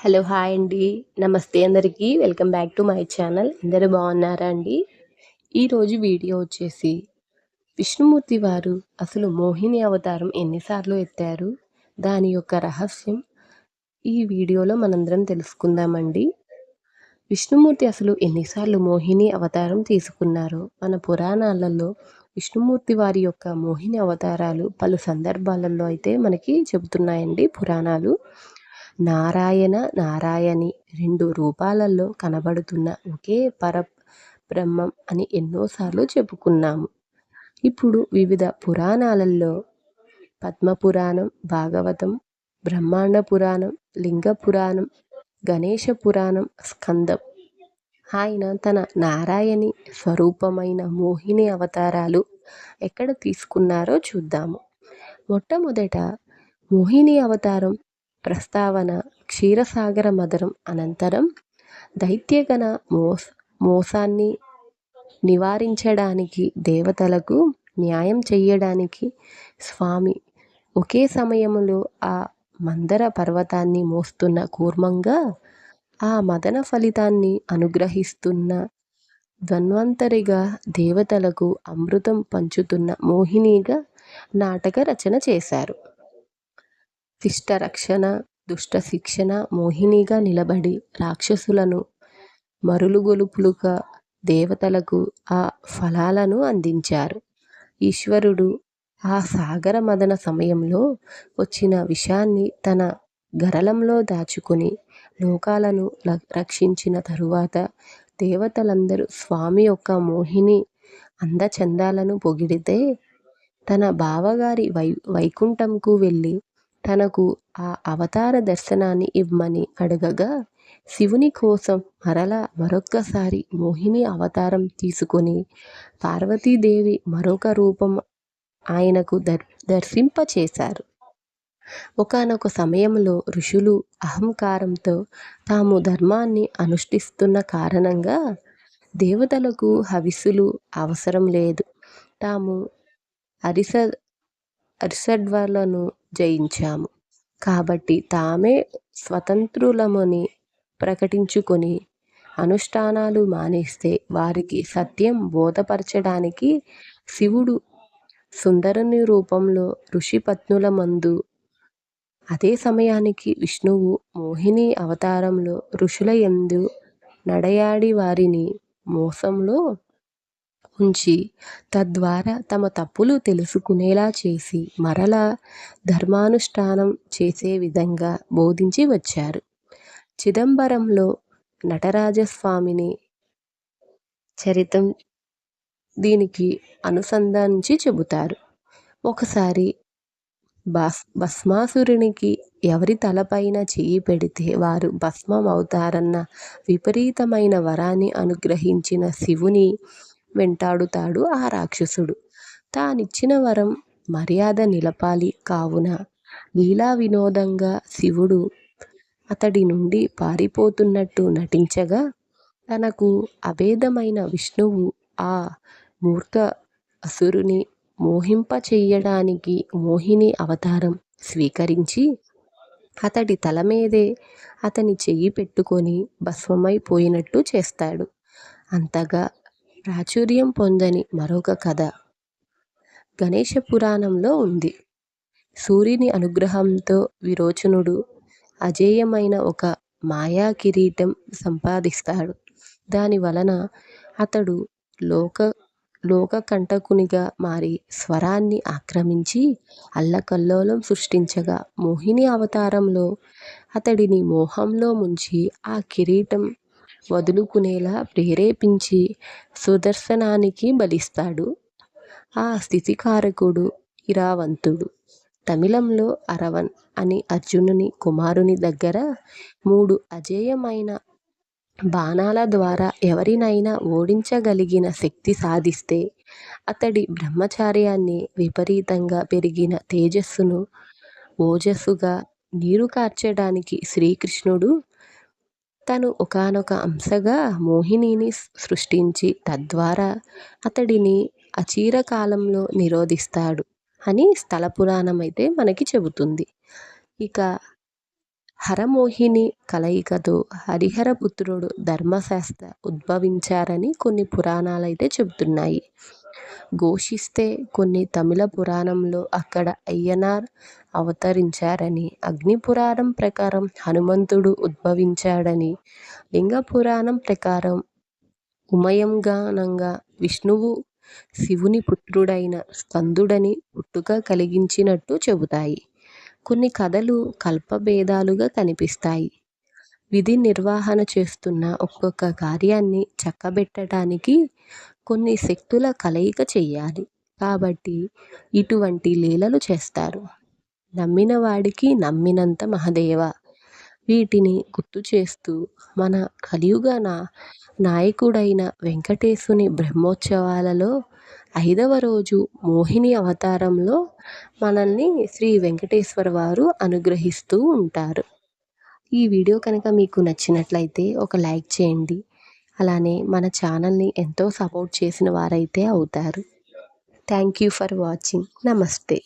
Hello! Hi అండి. నమస్తే అందరికీ. Welcome back to my channel. అందరూ బాగున్నారా అండి? ఈరోజు వీడియో వచ్చేసి విష్ణుమూర్తి వారు అసలు మోహిని అవతారం ఎన్నిసార్లు ఎత్తారు? దాని యొక్క రహస్యం ఈ వీడియోలో మనందరం తెలుసుకుందామండి. విష్ణుమూర్తి అసలు ఎన్నిసార్లు మోహిని అవతారం తీసుకున్నారో మన పురాణాలలో విష్ణుమూర్తి వారి యొక్క మోహిని అవతారాలు పలు సందర్భాలలో అయితే మనకి చెబుతున్నాయండి పురాణాలు. నారాయణ, నారాయణి 2 రూపాలలో కనబడుతున్న ఒకే పరబ్రహ్మం అని ఎన్నోసార్లు చెప్పుకున్నాము. ఇప్పుడు వివిధ పురాణాలలో పద్మపురాణం, భాగవతం, బ్రహ్మాండ పురాణం, లింగ పురాణం, గణేశ పురాణం, స్కందం ఆయన తన నారాయణి స్వరూపమైన మోహిని అవతారాలు ఎక్కడ తీసుకున్నారో చూద్దాము. మొట్టమొదట మోహిని అవతారం ప్రస్తావన క్షీరసాగర మథనం అనంతరం దైత్యగణ మోసాన్ని నివారించడానికి దేవతలకు న్యాయం చెయ్యడానికి స్వామి ఒకే సమయంలో ఆ మందర పర్వతాన్ని మోస్తున్న కూర్మంగా, ఆ మదన ఫలితాన్ని అనుగ్రహిస్తున్న ధన్వంతరిగా, దేవతలకు అమృతం పంచుతున్న మోహినిగా నాటక రచన చేశారు. శిష్టరక్షణ, దుష్ట శిక్షణ మోహినిగా నిలబడి రాక్షసులను మరులుగొలుపులుగా దేవతలకు ఆ ఫలాలను అందించారు. ఈశ్వరుడు ఆ సాగర మదన సమయంలో వచ్చిన విషాన్ని తన గరళంలో దాచుకుని లోకాలను రక్షించిన తరువాత దేవతలందరూ స్వామి యొక్క మోహిని అందచందాలను పొగిడితే తన బావగారి వైకుంఠంకు వెళ్ళి తనకు ఆ అవతార దర్శనాన్ని ఇవ్వమని అడగగా శివుని కోసం మరొక్కసారి మోహిని అవతారం తీసుకొని పార్వతీదేవి మరొక రూపం ఆయనకు దర్శింపచేశారు. ఒకానొక సమయంలో ఋషులు అహంకారంతో తాము ధర్మాన్ని అనుష్ఠిస్తున్న కారణంగా దేవతలకు హవిస్సులు అవసరం లేదు, తాము అరిషడ్వర్లను జయించాము కాబట్టి తామే స్వతంత్రులమని ప్రకటించుకొని అనుష్ఠానాలు మానేస్తే వారికి సత్యం బోధపరచడానికి శివుడు సుందరుని రూపంలో ఋషి పత్నుల మందు, అదే సమయానికి విష్ణువు మోహిని అవతారంలో ఋషుల యందు నడయాడి వారిని మోసంలో ఉంచి తద్వారా తమ తప్పులు తెలుసుకునేలా చేసి మరలా ధర్మానుష్ఠానం చేసే విధంగా బోధించి వచ్చారు. చిదంబరంలో నటరాజస్వామిని చరితం దీనికి అనుసంధానించి చెబుతారు. ఒకసారి భస్మాసురునికి ఎవరి తలపైన చెయ్యి పెడితే వారు భస్మం అవుతారన్న విపరీతమైన వరాన్ని అనుగ్రహించిన శివుని వెంటాడుతాడు ఆ రాక్షసుడు. తానిచ్చిన వరం మర్యాద నిలపాలి కావున లీలా వినోదంగా శివుడు అతడి నుండి పారిపోతున్నట్టు నటించగా తనకు అభేదమైన విష్ణువు ఆ మూర్ఖ అసురుని మోహింపచెయ్యడానికి మోహిని అవతారం స్వీకరించి అతడి తల మీదే అతని చెయ్యి పెట్టుకొని భస్మమైపోయినట్టు చేస్తాడు. అంతగా ప్రాచుర్యం పొందని మరొక కథ గణేశ పురాణంలో ఉంది. సూర్యుని అనుగ్రహంతో విరోచనుడు అజేయమైన ఒక మాయా కిరీటం సంపాదిస్తాడు. దాని వలన అతడు లోకకంటకునిగా మారి స్వరాన్ని ఆక్రమించి అల్లకల్లోలం సృష్టించగా మోహిని అవతారంలో అతడిని మోహంలో ముంచి ఆ కిరీటం వదులుకునేలా ప్రేరేపించి సుదర్శనానికి బలిస్తాడు. ఆ స్థితికారకుడు ఇరావంతుడు. తమిళంలో అరవన్ అని అర్జునుని కుమారుని దగ్గర 3 అజేయమైన బాణాల ద్వారా ఎవరినైనా ఓడించగలిగిన శక్తి సాధిస్తే అతడి బ్రహ్మచార్యాన్ని, విపరీతంగా పెరిగిన తేజస్సును ఓజస్సుగా నీరు కార్చడానికి శ్రీకృష్ణుడు తను ఒకానొక అంశగా మోహినిని సృష్టించి తద్వారా అతడిని అచిరకాలంలో నిరోధిస్తాడు అని స్థల పురాణం అయితే మనకి చెబుతుంది. ఇక హరమోహిని కలయికతో హరిహరపుత్రుడు ధర్మశాస్త్ర ఉద్భవించారని కొన్ని పురాణాలైతే చెబుతున్నాయి. ఘోషిస్తే కొన్ని తమిళ పురాణంలో అక్కడ అయ్యనార్ అవతరించారని, అగ్ని పురాణం ప్రకారం హనుమంతుడు ఉద్భవించాడని, లింగ పురాణం ప్రకారం ఉమయంగానంగా విష్ణువు శివుని పుత్రుడైన స్కందుడని పుట్టుక కలిగించినట్టు చెబుతాయి. కొన్ని కథలు కల్పభేదాలుగా కనిపిస్తాయి. విధి నిర్వహణ చేస్తున్న ఒక్కొక్క కార్యాన్ని చక్కబెట్టడానికి కొన్ని శక్తుల కలయిక చెయ్యాలి. కాబట్టి ఇటువంటి లీలలు చేస్తారు. నమ్మిన వాడికి నమ్మినంత మహదేవ. వీటిని గుర్తు చేస్తూ మన కలియుగ నాయకుడైన వెంకటేశుని బ్రహ్మోత్సవాలలో 5వ రోజు మోహిని అవతారంలో మనల్ని శ్రీ వెంకటేశ్వర వారు అనుగ్రహిస్తూ ఉంటారు. ఈ వీడియో కనుక మీకు నచ్చినట్లయితే ఒక లైక్ చేయండి. అలానే మన ఛానల్ని ఎంతో సపోర్ట్ చేసిన వారైతే అవుతారు. Thank you for watching. నమస్తే.